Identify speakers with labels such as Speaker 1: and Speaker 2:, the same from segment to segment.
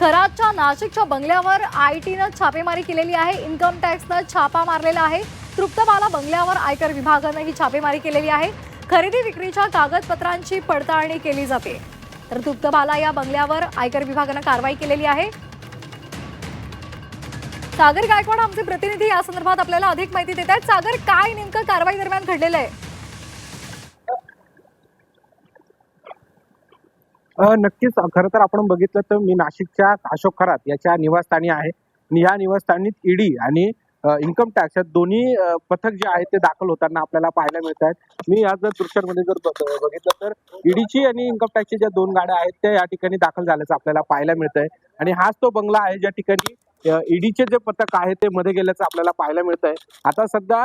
Speaker 1: खरातच्या नाशिकच्या बंगल्यावर आयटीनं छापेमारी केलेली आहे। इन्कम टॅक्सनं छापा मारलेला आहे। तृप्तबाला बंगल्यावर आयकर विभागानं ही छापेमारी केलेली आहे। खरेदी विक्रीच्या कागदपत्रांची पडताळणी केली जाते। तर तृप्तबाला या बंगल्यावर आयकर विभागानं कारवाई केलेली आहे। सागर गायकवाड आमचे प्रतिनिधी या संदर्भात आपल्याला अधिक माहिती देत आहेत। सागर, काय नेमकं कारवाई दरम्यान घडलेलं आहे?
Speaker 2: नक्कीच खरं तर आपण बघितलं तर मी नाशिकच्या अशोक खरात याच्या निवासस्थानी आहे आणि या निवासस्थानीत ईडी आणि इन्कम टॅक्स या दोन्ही पथक जे आहे ते दाखल होताना आपल्याला पाहायला मिळत आहेत। मी आज जर दृश्यांमध्ये जर बघितलं तर ईडीची आणि इन्कम टॅक्सची ज्या दोन गाड्या आहेत त्या या ठिकाणी दाखल झाल्याचं आपल्याला पाहायला मिळत आहे आणि हाच तो बंगला आहे ज्या ठिकाणी ईडीचे जे पथक आहे ते मध्ये गेल्याचं आपल्याला पाहायला मिळत आहे। आता सध्या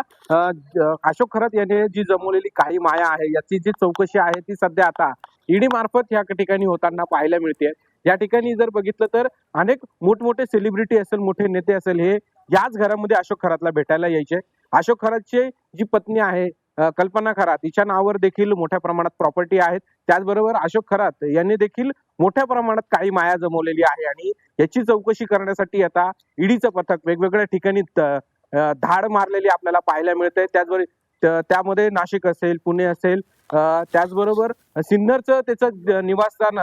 Speaker 2: अशोक खरात याने जी जमवलेली काही माया आहे याची जी चौकशी आहे ती सध्या आता ईडी मार्फत या ठिकाणी होताना पाहायला मिळते। या ठिकाणी जर बघितलं तर अनेक मोठमोठे सेलिब्रिटी असेल, मोठे नेते असेल, हे याच घरामध्ये अशोक खरातला भेटायला यायचे। अशोक खरातची जी पत्नी आहे कल्पना खरात, तिच्या नावावर देखील मोठ्या प्रमाणात प्रॉपर्टी आहेत। त्याचबरोबर अशोक खरात यांनी देखील मोठ्या प्रमाणात काही माया जमवलेली आहे आणि याची चौकशी करण्यासाठी आता ईडीचं पथक वेगवेगळ्या ठिकाणी धाड मारलेली आपल्याला पाहायला मिळते। त्याचबरोबर त्यामध्ये नाशिक असेल, पुणे असेल, त्याचबरोबर सिन्नरचं त्याचं निवासस्थान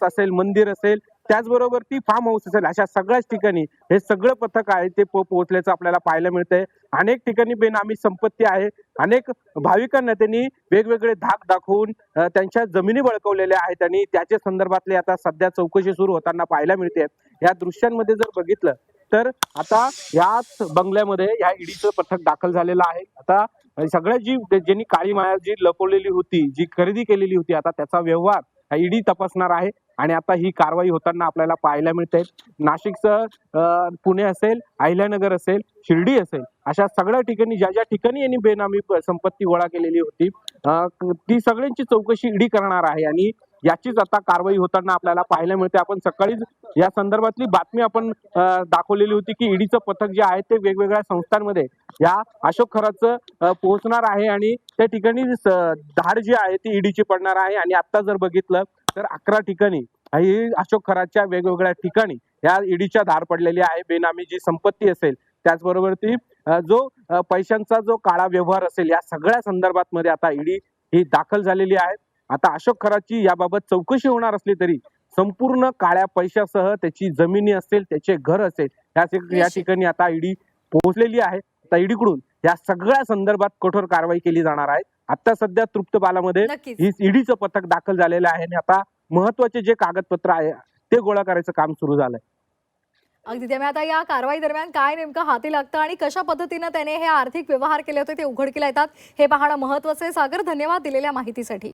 Speaker 2: असेल, मंदिर असेल, त्याचबरोबर ती फार्म हाऊस असेल, अशा सगळ्याच ठिकाणी हे सगळं पथक आहे ते पोहोचल्याचं आपल्याला पाहायला मिळतंय। अनेक ठिकाणी बेनामी संपत्ती आहे। अनेक भाविकांना त्यांनी वेगवेगळे धाक दाखवून त्यांच्या जमिनी बळकवलेल्या आहेत आणि त्याच्या संदर्भातले आता सध्या चौकशी सुरू होताना पाहायला मिळते। या दृश्यांमध्ये जर बघितलं तर आता याच बंगल्यामध्ये या ईडीचं पथक दाखल झालेलं आहे। आता सगळ्या ज्यांनी काळी माया जी लपवलेली होती, जी खरेदी केलेली होती, आता त्याचा व्यवहार ईडी तपासणार आहे आणि आता ही कारवाई होताना आपल्याला पाहायला मिळते। नाशिकचं पुणे असेल, अहिल्यानगर असेल, शिर्डी असेल, अशा सगळ्या ठिकाणी ज्या ज्या ठिकाणी यांनी बेनामी संपत्ती गोळा केलेली होती ती सगळ्यांची चौकशी ईडी करणार आहे आणि याचीच आता कारवाई होताना आपल्याला पाहायला मिळते। आपण सकाळीच या संदर्भातली बातमी आपण दाखवलेली होती की ईडीचं पथक जे आहे ते वेगवेगळ्या संस्थांमध्ये या अशोक खरातचं पोहोचणार आहे आणि त्या ठिकाणी धाड जी आहे ती ईडीची पडणार आहे आणि आता जर बघितलं तर 11 ठिकाणी ही अशोक खरातच्या वेगवेगळ्या ठिकाणी या ईडीच्या धाड पडलेली आहे। बेनामी जी संपत्ती असेल, त्याचबरोबर ती जो पैशांचा जो काळा व्यवहार असेल, या सगळ्या संदर्भात मध्ये आता ईडी ही दाखल झालेली आहे। आता अशोक खरातची याबाबत चौकशी होणार असली तरी संपूर्ण काळ्या पैशासह त्याची जमिनी असेल, त्याचे घर असेल, या ठिकाणी आता ईडी पोहोचलेली आहे। आता ईडीकडून या सगळ्या संदर्भात कठोर कारवाई केली जाणार आहे। आता सध्या तृप्तबालामध्ये ही ईडीचं पथक दाखल झालेलं आहे आणि आता महत्वाचे जे कागदपत्र आहे ते गोळा करायचं काम सुरू झालंय।
Speaker 1: अगदी त्यामुळे आता या कारवाई दरम्यान काय नेमकं हाती लागतं आणि कशा पद्धतीने त्याने हे आर्थिक व्यवहार केले होते ते उघडकीला येतात हे पाहणं महत्त्वाचं आहे। सागर, धन्यवाद दिलेल्या माहितीसाठी।